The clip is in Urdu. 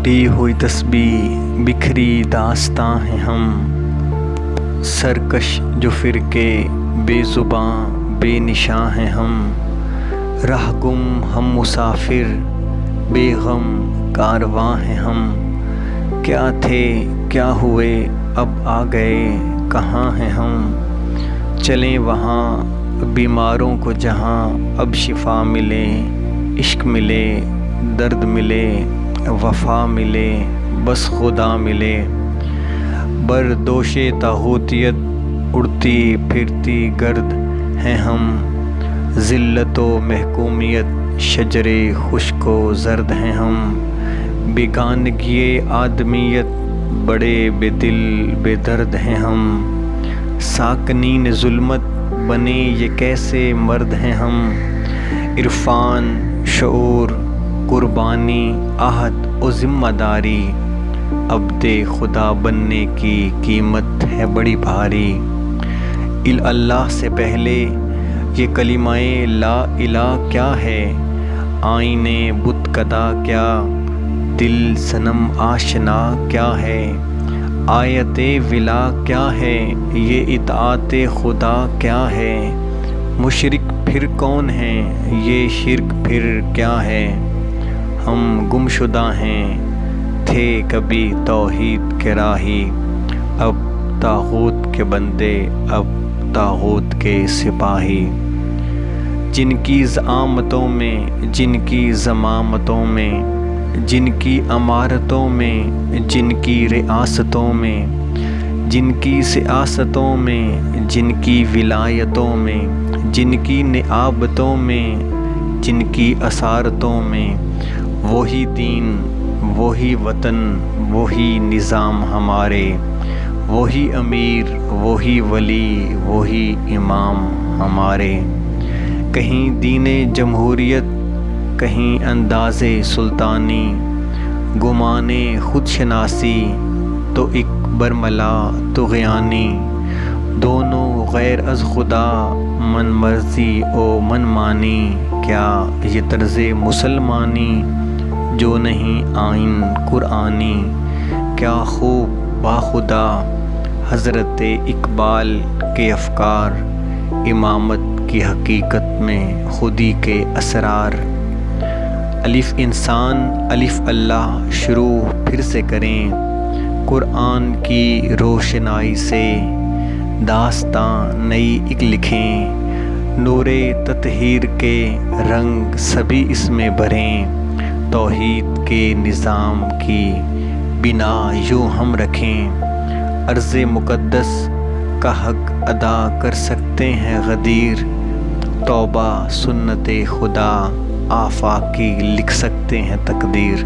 ٹوٹی ہوئی تسبیح بکھری داستاں ہیں ہم، سرکش جو فرقے بے زباں بے نشاں ہیں ہم، راہ گم ہم مسافر بے غم کارواں ہیں ہم، کیا تھے کیا ہوئے اب آ گئے کہاں ہیں ہم، چلیں وہاں بیماروں کو جہاں اب شفا ملے، عشق ملے درد ملے وفا ملے بس خدا ملے، بردوش طاغوتیت اڑتی پھرتی گرد ہیں ہم، ذلت و محکومیت شجر خشک و زرد ہیں ہم، بیگانگی آدمیت بڑے بے دل بے درد ہیں ہم، ساکنین ظلمت بنے یہ کیسے مرد ہیں ہم، عرفان شعور قربانی عہد و ذمہ داری، عبد خدا بننے کی قیمت ہے بڑی بھاری، اللہ سے پہلے یہ کلمہ لا الہ کیا ہے، آئین بت کدا کیا، دل صنم آشنا کیا ہے، آیت ولا کیا ہے، یہ اطاعت خدا کیا ہے، مشرک پھر کون ہیں یہ شرک پھر کیا ہے، ہم گمشدہ ہیں تھے کبھی توحید کے راہی، اب طاغوت کے بندے اب طاغوت کے سپاہی، جن کی زعامتوں میں جن کی زمامتوں میں جن کی امارتوں میں جن کی ریاستوں میں جن کی سیاستوں میں جن کی ولایتوں میں جن کی نیابتوں میں جن کی اسارتوں میں، وہی دین وہی وطن وہی نظام ہمارے، وہی امیر وہی ولی وہی امام ہمارے، کہیں دین جمہوریت کہیں انداز سلطانی، گمان خود شناسی تو ایک برملا طغیانی، دونوں غیر از خدا من مرضی و من مانی، کیا یہ طرز مسلمانی جو نہیں آئین قرآنی، کیا خوب باخدا حضرت اقبال کے افکار، امامت کی حقیقت میں خودی کے اسرار، الف انسان الف اللہ شروع پھر سے کریں، قرآن کی روشنائی سے داستاں نئی ایک لکھیں، نور تطہیر کے رنگ سبھی اس میں بھریں، توحید کے نظام کی بنا یوں ہم رکھیں، عرض مقدس کا حق ادا کر سکتے ہیں غدیر، توبہ سنت خدا آفاقی لکھ سکتے ہیں تقدیر۔